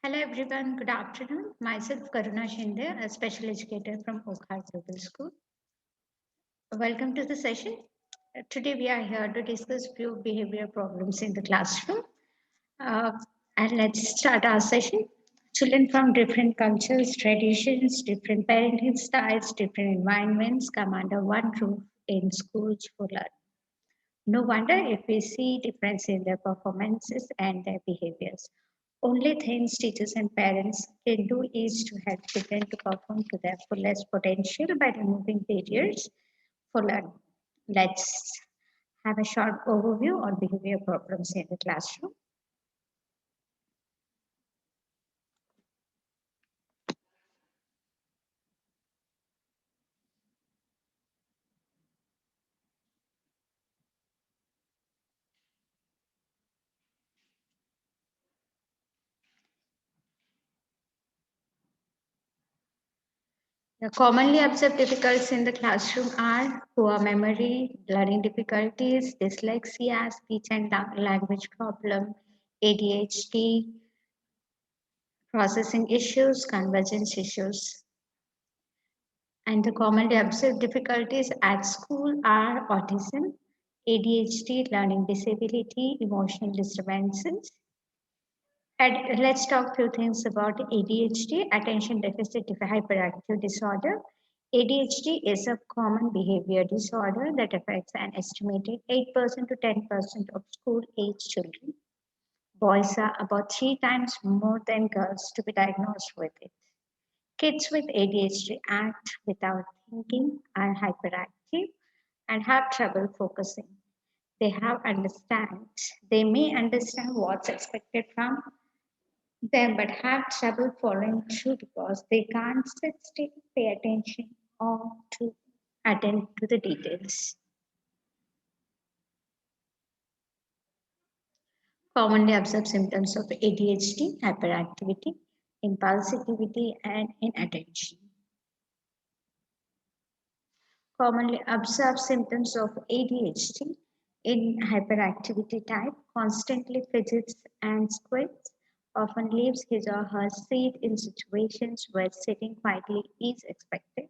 Hello everyone, good afternoon. Myself Karuna Shinde, a special educator from Wockhardt Global School. Welcome to the session. Today we are here to discuss few behavior problems in the classroom. Uh, and let's start our session. Children from different cultures, traditions, different parenting styles, different environments come under one roof in schools for learning. No wonder if we see difference in their performances and their behaviors. Only things teachers and parents can do is to help children to perform to their fullest potential by removing barriers for learning. Let's have a short overview on behavior problems in the classroom. The commonly observed difficulties in the classroom are poor memory, learning difficulties, dyslexia, speech and language problem, ADHD, processing issues, convergence issues. And the commonly observed difficulties at school are autism, ADHD, learning disability, emotional disturbances. And let's talk few things about ADHD, attention deficit hyperactive disorder. ADHD is a common behavior disorder that affects an estimated 8% to 10% of school-age children. Boys are about 3 times more than girls to be diagnosed with it. Kids with ADHD act without thinking, are hyperactive, and have trouble focusing. They they may understand what's expected from them, but have trouble following through because they can't sit still, pay attention, or to attend to the details. Commonly observed symptoms of ADHD, hyperactivity, impulsivity, and inattention. Commonly observed symptoms of ADHD in hyperactivity type constantly fidgets and squirts, often leaves his or her seat in situations where sitting quietly is expected,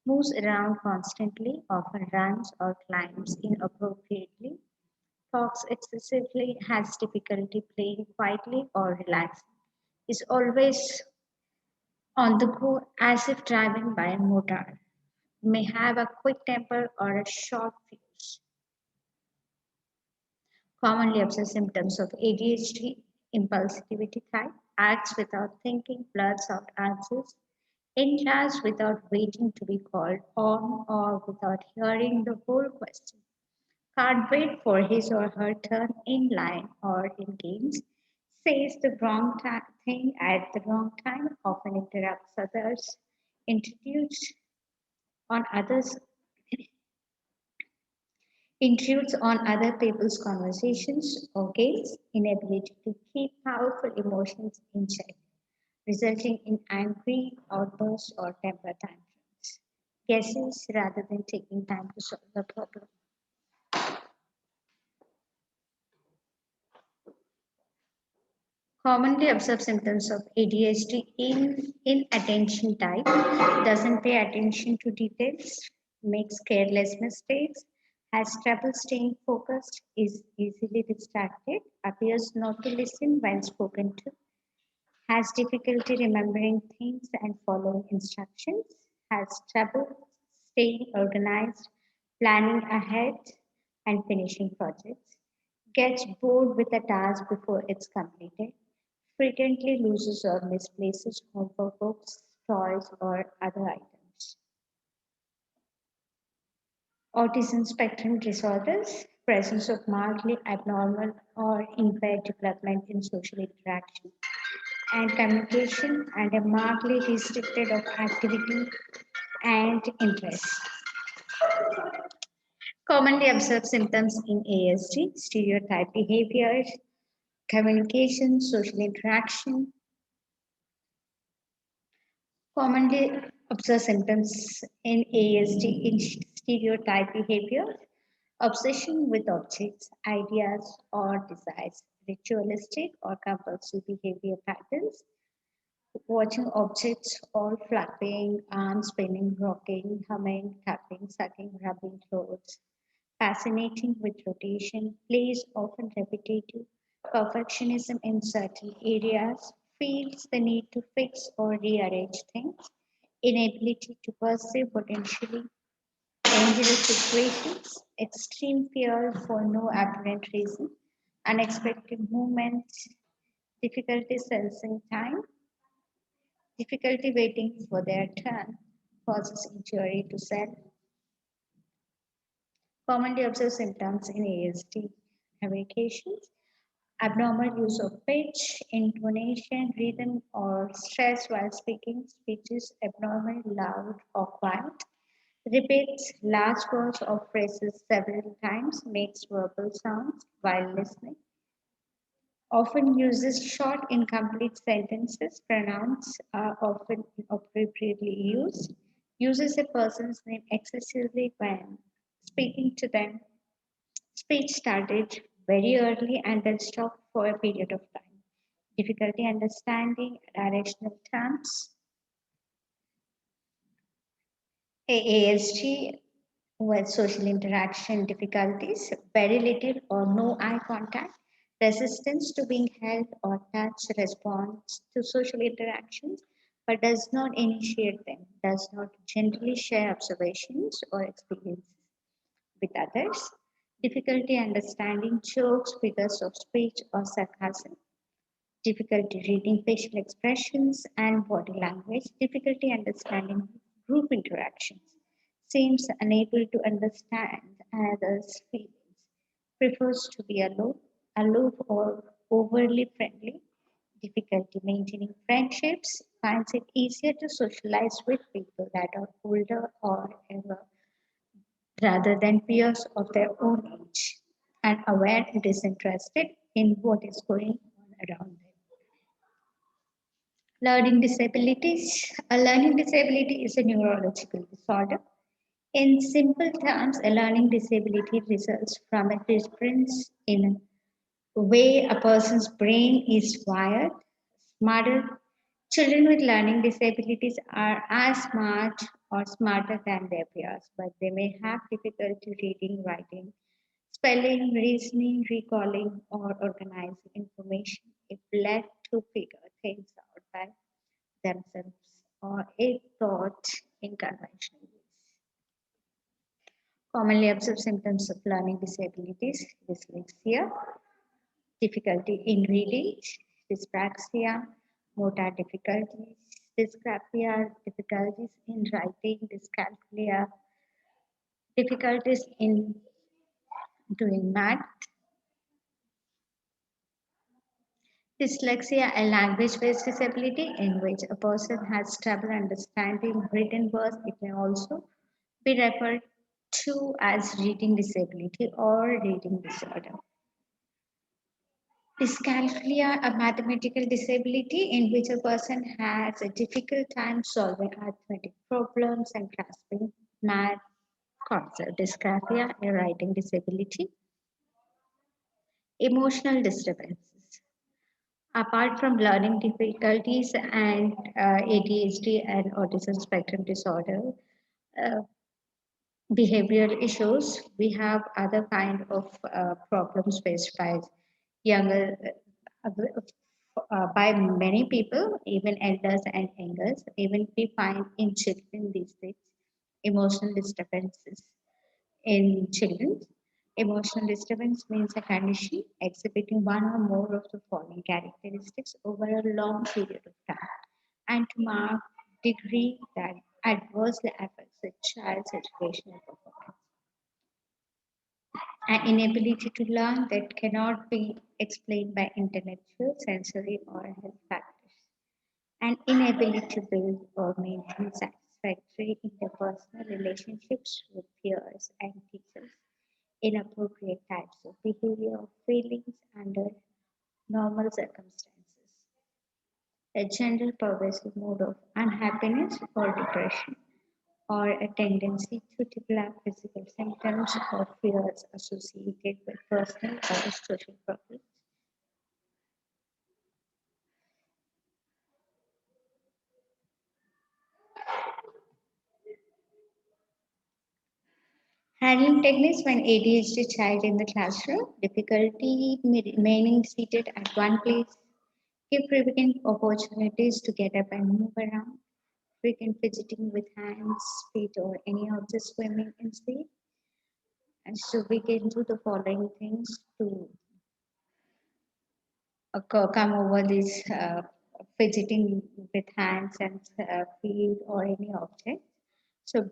moves around constantly, often runs or climbs inappropriately, talks excessively, has difficulty playing quietly or relaxing, is always on the go as if driving by a motor, may have a quick temper or a short fuse. Commonly observed symptoms of ADHD, impulsivity type, acts without thinking, blurts out answers, in class without waiting to be called on or without hearing the whole question, can't wait for his or her turn in line or in games, says the wrong thing at the wrong time, often interrupts others, introduces on others intrudes on other people's conversations or games, inability to keep powerful emotions in check, resulting in angry outbursts or temper tantrums. Guesses rather than taking time to solve the problem. Commonly observed symptoms of ADHD in inattention type doesn't pay attention to details, makes careless mistakes, has trouble staying focused, is easily distracted, appears not to listen when spoken to, has difficulty remembering things and following instructions, has trouble staying organized, planning ahead, and finishing projects, gets bored with a task before it's completed, frequently loses or misplaces homework books, toys, or other items. Autism spectrum disorders, presence of mildly abnormal or impaired development in social interaction and communication, and a mildly restricted of activity and interest. Commonly observed symptoms in ASD, stereotype behaviors, communication, social interaction. Commonly observed symptoms in ASD in stereotype behavior, obsession with objects, ideas, or desires, ritualistic or compulsive behavior patterns, watching objects all flapping, arms spinning, rocking, humming, tapping, sucking, rubbing clothes. Fascinating with rotation, plays often repetitive, perfectionism in certain areas, feels the need to fix or rearrange things, inability to perceive potentially dangerous situations, extreme fear for no apparent reason, unexpected movements, difficulty sensing time, difficulty waiting for their turn, causes injury to self. Commonly observed symptoms in ASD communications, abnormal use of pitch, intonation, rhythm, or stress while speaking, speech is abnormal, loud, or quiet, repeats large words or phrases several times, makes verbal sounds while listening, often uses short, incomplete sentences, pronouns are often inappropriately used, uses a person's name excessively when speaking to them. Speech started very early and then stopped for a period of time. Difficulty understanding directional terms. AASG with social interaction difficulties, very little or no eye contact, resistance to being held or touched, response to social interactions, but does not initiate them, does not generally share observations or experiences with others, difficulty understanding jokes, figures of speech, or sarcasm, difficulty reading facial expressions and body language, difficulty understanding group interactions, seems unable to understand others' feelings, prefers to be alone, aloof or overly friendly, difficulty maintaining friendships, finds it easier to socialize with people that are older or younger rather than peers of their own age, and aware and disinterested in what is going on around them. Learning disabilities. A learning disability is a neurological disorder. In simple terms, a learning disability results from a difference in the way a person's brain is wired. Smarter children with learning disabilities are as smart or smarter than their peers, but they may have difficulty reading, writing, spelling, reasoning, recalling, or organizing information if left to figure things out by themselves or if taught in conventional ways. Commonly observed symptoms of learning disabilities, dyslexia, difficulty in reading, dyspraxia, motor difficulties, dysgraphia, difficulties in writing, dyscalculia, difficulties in doing math, dyslexia, a language-based disability in which a person has trouble understanding written words. It may also be referred to as reading disability or reading disorder. Dyscalculia, a mathematical disability in which a person has a difficult time solving arithmetic problems and grasping math concepts. Dysgraphia, a writing disability. Emotional disturbances. Apart from learning difficulties and ADHD and autism spectrum disorder, uh, behavioral issues, we have other kind of problems faced by younger, by many people, even elders and youngers. Even we find in children these days emotional disturbances in children. Emotional disturbance means a condition exhibiting one or more of the following characteristics over a long period of time and to mark degree that adversely affects a child's educational performance. An inability to learn that cannot be explained by intellectual, sensory, or health factors. An inability to build or maintain satisfactory interpersonal relationships with peers and teachers. Inappropriate types of behavior or feelings under normal circumstances. A general pervasive mood of unhappiness or depression or a tendency to develop physical symptoms or fears associated with personal or social problems. Handling techniques when ADHD child in the classroom, difficulty remaining seated at one place, give frequent opportunities to get up and move around, frequent fidgeting with hands, feet, or any object swimming in speed. And so we can do the following things to come over this fidgeting with hands and feet or any object. So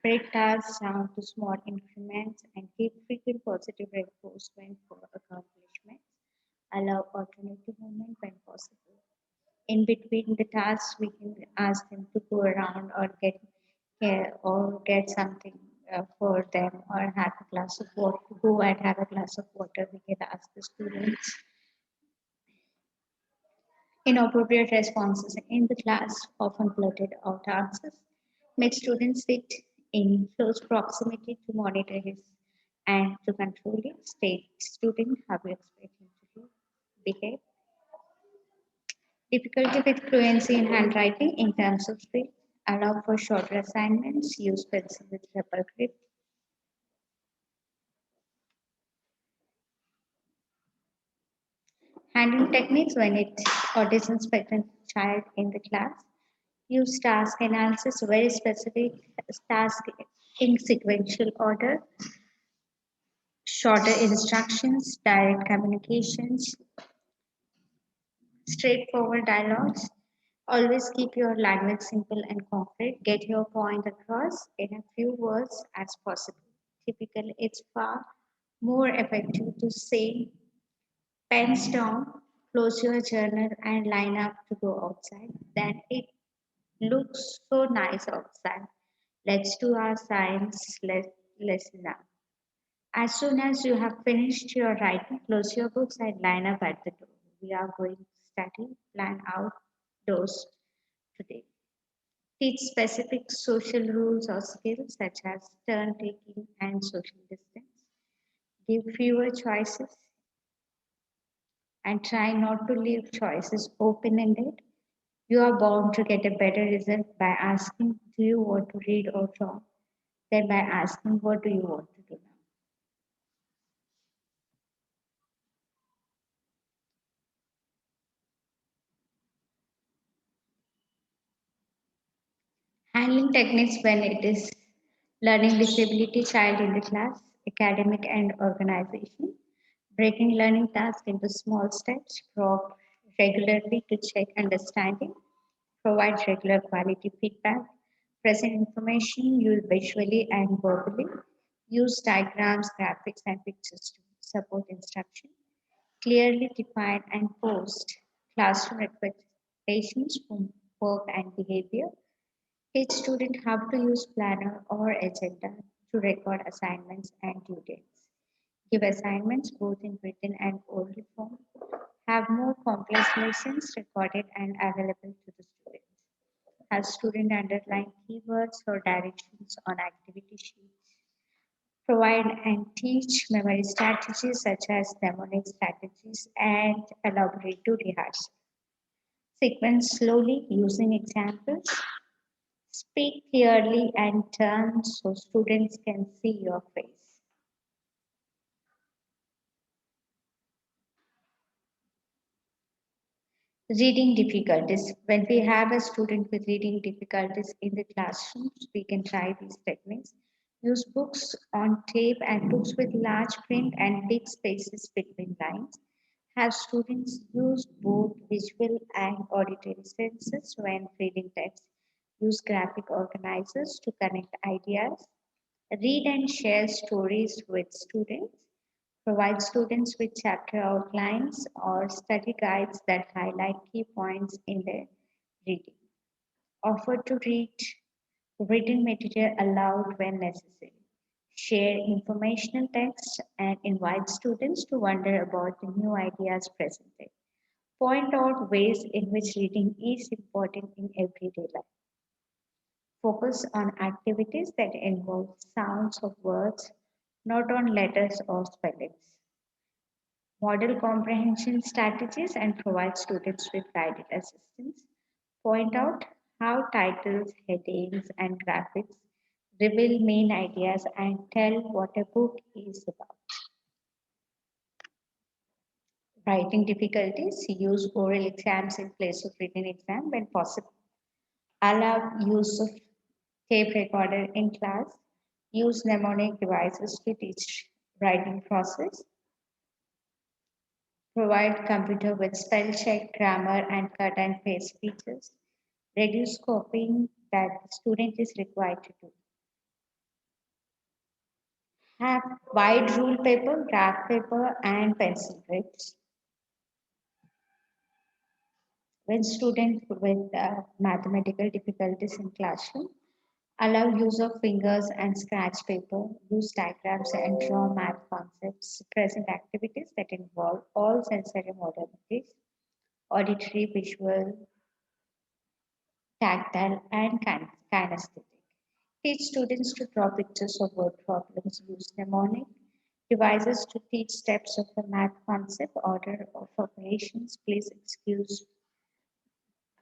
break tasks down to small increments and give frequent positive reinforcement for accomplishments. Allow alternative movement when possible. In between the tasks, we can ask them to go around or get something for them or have a glass of water. Go and have a glass of water. We can ask the students. Inappropriate responses in the class, often blurted out answers, make students sit in close proximity to monitor his and to control it. State student how you expect him to behave. Difficulty with fluency in handwriting in terms of speed. Allow for shorter assignments. Use pencil with rubber grip. Handling techniques when it autism spectrum child in the class. Use task analysis, very specific task in sequential order, shorter instructions, direct communications, straightforward dialogues. Always keep your language simple and concrete. Get your point across in a few words as possible. Typically, it's far more effective to say, pens down, close your journal, and line up to go outside than it looks so nice outside. Let's do our science lesson now. As soon as you have finished your writing, close your books and line up at the door. We are going to study, plan outdoors today. Teach specific social rules or skills such as turn taking and social distance. Give fewer choices and try not to leave choices open ended. You are bound to get a better result by asking, do you want to read or draw? Than by asking, what do you want to do now? Handling techniques when it is learning disability child in the class, academic and organization, breaking learning tasks into small steps, probe regularly to check understanding, provide regular quality feedback, present information used visually and verbally, use diagrams, graphics, and pictures to support instruction, clearly define and post classroom expectations for work and behavior, teach students how to use planner or agenda to record assignments and due dates. Give assignments both in written and oral form. Have more complex lessons recorded and available to the students. Have students underline keywords or directions on activity sheets. Provide and teach memory strategies such as mnemonic strategies and elaborate to rehearsal. Sequence slowly using examples. Speak clearly and turn so students can see your face. Reading difficulties. When we have a student with reading difficulties in the classrooms, we can try these techniques. Use books on tape and books with large print and big spaces between lines. Have students use both visual and auditory senses when reading text. Use graphic organizers to connect ideas. Read and share stories with students. Provide students with chapter outlines or study guides that highlight key points in their reading. Offer to read written material aloud when necessary. Share informational text and invite students to wonder about the new ideas presented. Point out ways in which reading is important in everyday life. Focus on activities that involve sounds of words, not on letters or spellings. Model comprehension strategies and provide students with guided assistance. Point out how titles, headings, and graphics reveal main ideas, and tell what a book is about. Writing difficulties, use oral exams in place of written exam when possible. Allow use of tape recorder in class. Use mnemonic devices to teach writing process. Provide computer with spell check, grammar, and cut and paste features. Reduce copying that the student is required to do. Have wide rule paper, graph paper, and pencil grips. When students with mathematical difficulties in classroom, allow use of fingers and scratch paper, use diagrams and draw math concepts, present activities that involve all sensory modalities, auditory, visual, tactile, and kinesthetic. Teach students to draw pictures of word problems, use mnemonic devices to teach steps of the math concept, order of operations. Please excuse,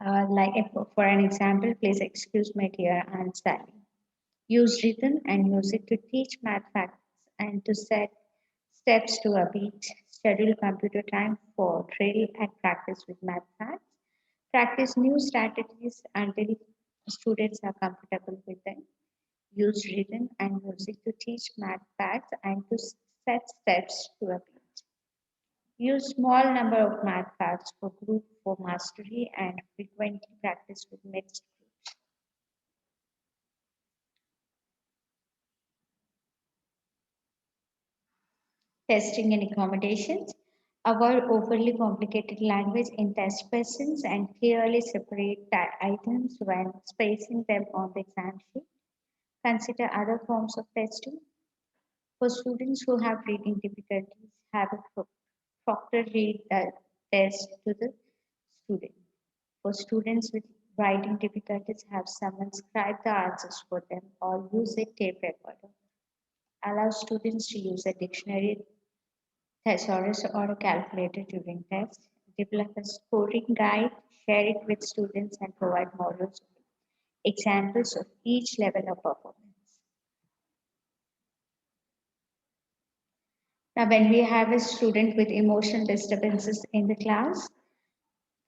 for an example, please excuse my dear Aunt Sally. Use rhythm and music to teach math facts and to set steps to a beat. Schedule computer time for drill and practice with math facts. Practice new strategies until students are comfortable with them. Use rhythm and music to teach math facts and to set steps to a beat. Use small number of math facts for group for mastery and frequently practice with mixed groups. Testing and accommodations. Avoid overly complicated language in test questions and clearly separate items when spacing them on the exam sheet. Consider other forms of testing. For students who have reading difficulties, have a proctor read the test to the student. For students with writing difficulties, have someone scribe the answers for them or use a tape recorder. Allow students to use a dictionary, thesaurus, or a calculator during tests. Develop a scoring guide, share it with students, and provide models, examples of each level of performance. Now, when we have a student with emotional disturbances in the class,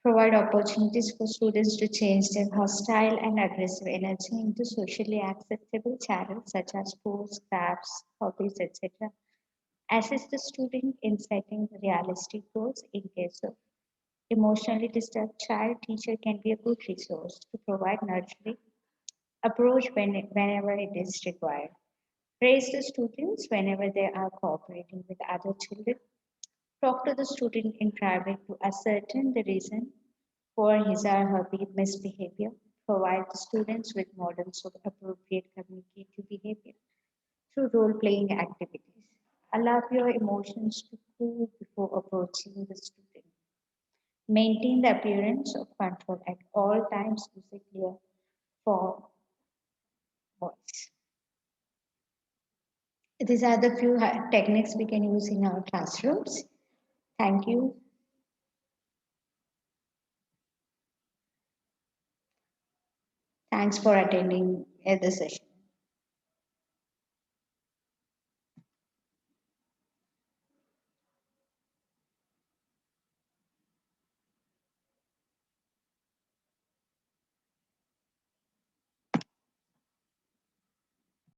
provide opportunities for students to change their hostile and aggressive energy into socially acceptable channels such as sports, crafts, hobbies, etc. Assist the student in setting realistic goals in case of emotionally disturbed child. Teacher can be a good resource to provide nurturing approach whenever it is required. Praise the students whenever they are cooperating with other children. Talk to the student in private to ascertain the reason for his or her misbehavior. Provide the students with models of appropriate communicative behavior through role playing activities. Allow your emotions to cool before approaching the student. Maintain the appearance of control at all times. Use a clear for voice. These are the few techniques we can use in our classrooms. Thank you. Thanks for attending the session.